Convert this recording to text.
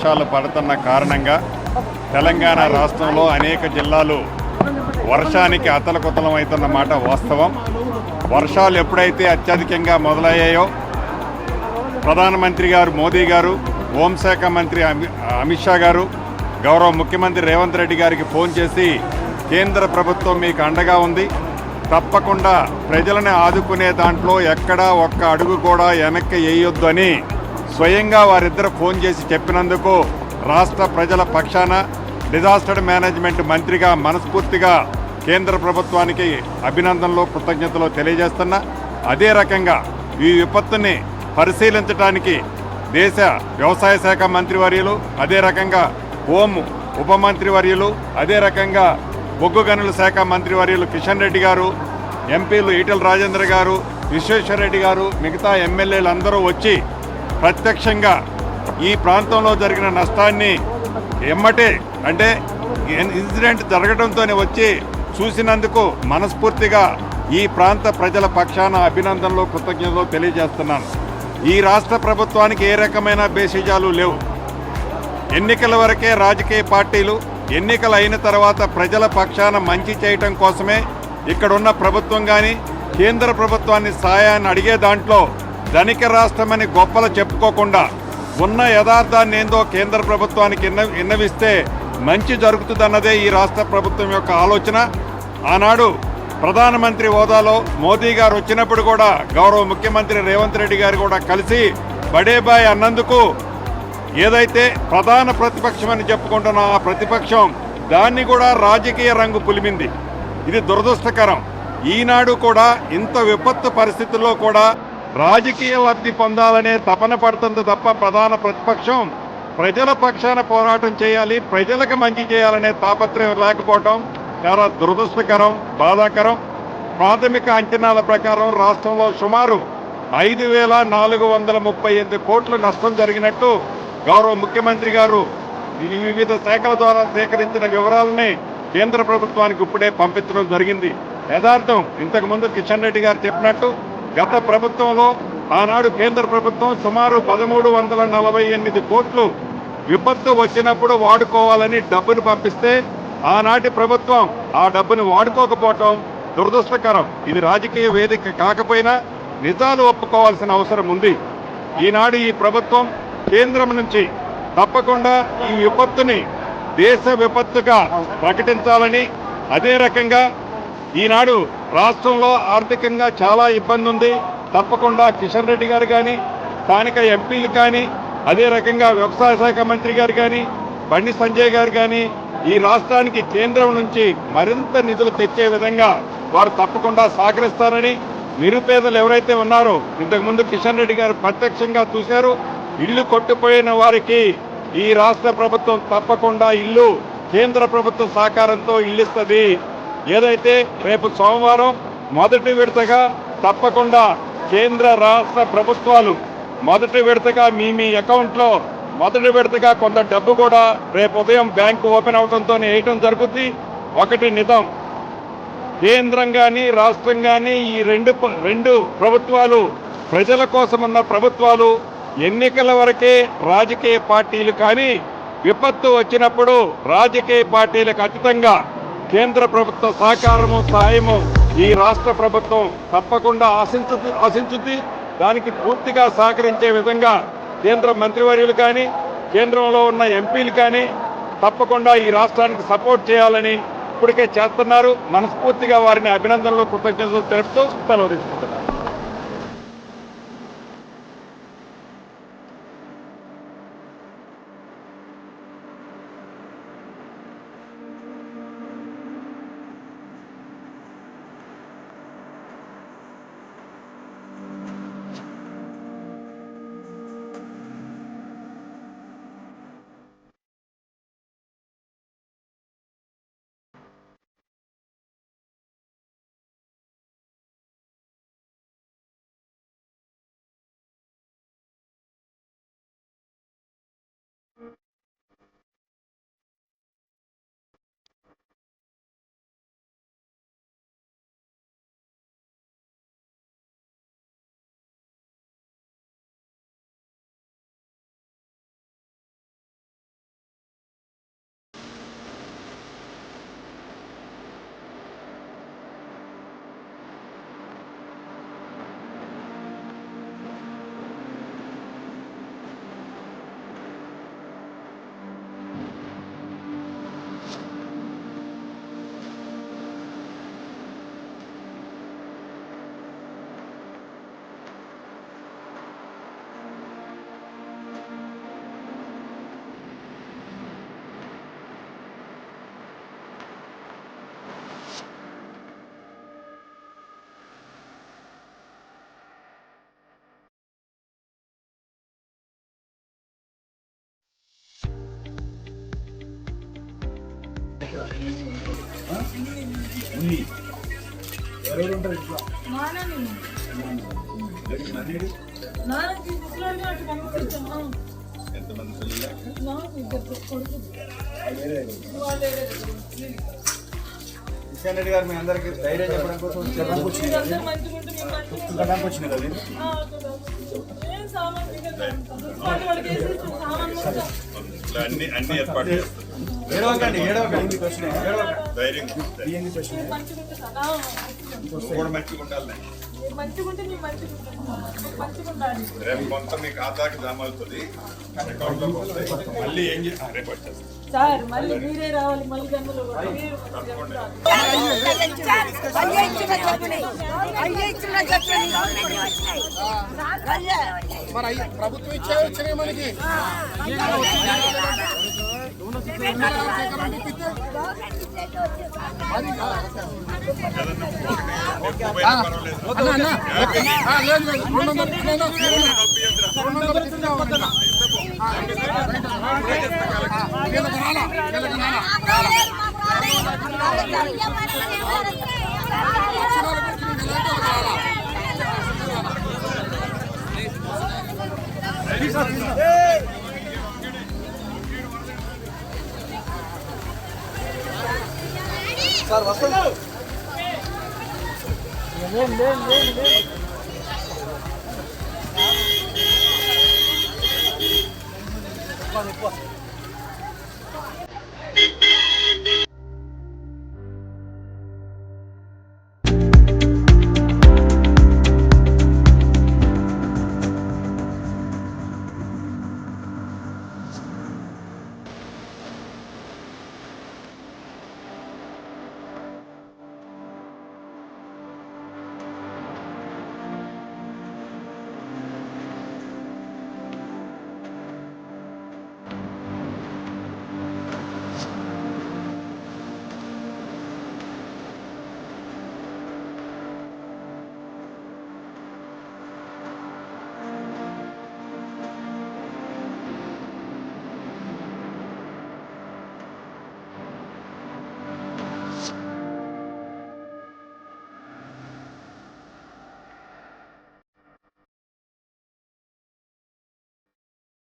వర్షాలు పడుతున్న కారణంగా తెలంగాణ రాష్ట్రంలో అనేక జిల్లాలు వర్షానికి అతలకుతలమవుతున్న మాట వాస్తవం. వర్షాలు ఎప్పుడైతే అత్యధికంగా మొదలయ్యాయో ప్రధానమంత్రి గారు మోదీ గారు, హోంశాఖ మంత్రి అమిత్ షా గారు, గౌరవ ముఖ్యమంత్రి రేవంత్ రెడ్డి గారికి ఫోన్ చేసి కేంద్ర ప్రభుత్వం మీకు అండగా ఉంది, తప్పకుండా ప్రజలను ఆదుకునే దాంట్లో ఎక్కడా ఒక్క అడుగు కూడా వెనక్కి వేయొద్దు అని స్వయంగా వారిద్దరు ఫోన్ చేసి చెప్పినందుకు రాష్ట్ర ప్రజల పక్షాన డిజాస్టర్ మేనేజ్మెంట్ మంత్రిగా మనస్ఫూర్తిగా కేంద్ర ప్రభుత్వానికి అభినందనలు, కృతజ్ఞతలు తెలియజేస్తున్నా. అదే రకంగా ఈ విపత్తుని పరిశీలించడానికి దేశ వ్యవసాయ శాఖ మంత్రివర్యులు, అదే రకంగా హోం ఉప మంత్రివర్యులు, అదే రకంగా బొగ్గు గనుల శాఖ మంత్రివర్యులు కిషన్ రెడ్డి గారు, ఎంపీలు ఈటెల రాజేందర్ గారు, విశ్వేశ్వరరెడ్డి గారు, మిగతా ఎమ్మెల్యేలు అందరూ వచ్చి ప్రత్యక్షంగా ఈ ప్రాంతంలో జరిగిన నష్టాన్ని ఎమ్మటే అంటే ఇన్సిడెంట్ జరగడంతోనే వచ్చి చూసినందుకు మనస్ఫూర్తిగా ఈ ప్రాంత ప్రజల పక్షాన అభినందనలు, కృతజ్ఞతలు తెలియజేస్తున్నాను. ఈ రాష్ట్ర ప్రభుత్వానికి ఏ రకమైన బేసిజాలు లేవు. ఎన్నికల వరకే రాజకీయ పార్టీలు, ఎన్నికలు అయిన తర్వాత ప్రజల పక్షాన మంచి చేయటం కోసమే ఇక్కడున్న ప్రభుత్వం కానీ కేంద్ర ప్రభుత్వాన్ని సాయాన్ని అడిగే దాంట్లో ధనిక రాష్ట్రమని గొప్పలు చెప్పుకోకుండా ఉన్న యథార్థాన్ని ఏందో కేంద్ర ప్రభుత్వానికి విన్నవిస్తే మంచి జరుగుతుందన్నదే ఈ రాష్ట్ర ప్రభుత్వం యొక్క ఆలోచన. ఆనాడు ప్రధానమంత్రి హోదాలో మోదీ గారు వచ్చినప్పుడు కూడా గౌరవ ముఖ్యమంత్రి రేవంత్ రెడ్డి గారు కూడా కలిసి బడేబాయ్ అన్నందుకు ఏదైతే ప్రధాన ప్రతిపక్షం అని చెప్పుకుంటున్న ఆ ప్రతిపక్షం దాన్ని కూడా రాజకీయ రంగు పులిమింది. ఇది దురదృష్టకరం. ఈనాడు కూడా ఇంత విపత్తు పరిస్థితుల్లో కూడా రాజకీయ లబ్ధి పొందాలనే తపన పడుతుంది తప్ప ప్రధాన ప్రతిపక్షం ప్రజల పక్షాన పోరాటం చేయాలి, ప్రజలకు మంచి చేయాలనే తాపత్రయం లేకపోవటం చాలా దురదృష్టకరం, బాధాకరం. ప్రాథమిక అంచనాల ప్రకారం రాష్ట్రంలో సుమారు 5,438 కోట్ల నష్టం జరిగినట్టు గౌరవ ముఖ్యమంత్రి గారు వివిధ శాఖల ద్వారా సేకరించిన వివరాలని కేంద్ర ప్రభుత్వానికి ఇప్పుడే పంపించడం జరిగింది. యథార్థం ఇంతకుముందు కిషన్ రెడ్డి గారు చెప్పినట్టు గత ప్రభుత్వంలో ఆనాడు కేంద్ర ప్రభుత్వం సుమారు 1,348 కోట్లు విపత్తు వచ్చినప్పుడు వాడుకోవాలని డబ్బును పంపిస్తే ఆనాటి ప్రభుత్వం ఆ డబ్బును వాడుకోకపోవటం దురదృష్టకరం. ఇది రాజకీయ వేదిక కాకపోయినా నిజాలు ఒప్పుకోవాల్సిన అవసరం ఉంది. ఈనాడు ఈ ప్రభుత్వం కేంద్రం నుంచి తప్పకుండా ఈ విపత్తుని దేశ విపత్తుగా ప్రకటించాలని, అదే రకంగా ఈనాడు రాష్ట్రంలో ఆర్థికంగా చాలా ఇబ్బంది ఉంది, తప్పకుండా కిషన్ రెడ్డి గారు కానీ స్థానిక ఎంపీలు కానీ అదే రకంగా వ్యవసాయ శాఖ మంత్రి గారు కానీ బండి సంజయ్ గారు కానీ ఈ రాష్ట్రానికి కేంద్రం నుంచి మరింత నిధులు తెచ్చే విధంగా వారు తప్పకుండా సహకరిస్తారని, నిరుపేదలు ఎవరైతే ఉన్నారో ఇంతకుముందు కిషన్ రెడ్డి గారు ప్రత్యక్షంగా చూశారు, ఇల్లు కొట్టుపోయిన వారికి ఈ రాష్ట్ర ప్రభుత్వం తప్పకుండా ఇల్లు కేంద్ర ప్రభుత్వ సహకారంతో ఇల్లిస్తుంది. ఏదైతే రేపు సోమవారం మొదటి విడతగా తప్పకుండా కేంద్ర రాష్ట్ర ప్రభుత్వాలు మొదటి విడతగా మీ అకౌంట్లో మొదటి విడతగా కొంత డబ్బు కూడా రేపు ఉదయం బ్యాంకు ఓపెన్ అవడంతో వేయటం జరుగుతుంది. ఒకటి నిజం, కేంద్రం కానీ రాష్ట్రం కానీ ఈ రెండు ప్రభుత్వాలు ప్రజల కోసం ఉన్న ప్రభుత్వాలు. ఎన్నికల వరకే రాజకీయ పార్టీలు కానీ విపత్తు వచ్చినప్పుడు రాజకీయ పార్టీలకు అతీతంగా కేంద్ర ప్రభుత్వ సహకారము, సహాయము ఈ రాష్ట్ర ప్రభుత్వం తప్పకుండా ఆశించుతుంది. దానికి పూర్తిగా సహకరించే విధంగా కేంద్ర మంత్రివర్యులు కానీ కేంద్రంలో ఉన్న ఎంపీలు కానీ తప్పకుండా ఈ రాష్ట్రానికి సపోర్ట్ చేయాలని ఇప్పటికే చేస్తున్నారు. మనస్ఫూర్తిగా వారిని అభినందనలు, కృతజ్ఞతలు తెలుపుతూ సెలవు తీసుకుంటున్నారు. ఉన్ని ఎవరెవరు ఉంటారు ఇంట్లో? ఎంతమంది పిల్లలు? కిషన్ రెడ్డి గారు మీ అందరికి ధైర్యం చెప్పడం కోసం చెప్పడానికి వచ్చినాయి కదా మీరు? అన్ని ఏర్పాటు చేస్తారు. ఏడవకండి ఏడవకండి ధైర్యం వచ్చినాయి కూడా మంచిగా ఉండాలి. రేపు మొత్తం మీ ఖాతాకి జమ అవుతుంది, అకౌంట్లోకి వస్తాయి. మళ్ళీ ఏం రేపు వచ్చేస్తాం సార్. మళ్ళీ మీరే రావాలి, మళ్ళీ జన్మలో ప్రభుత్వం ఇచ్చే వచ్చినాయి మనకి. సార్ వస్తాను. ఎక్కువ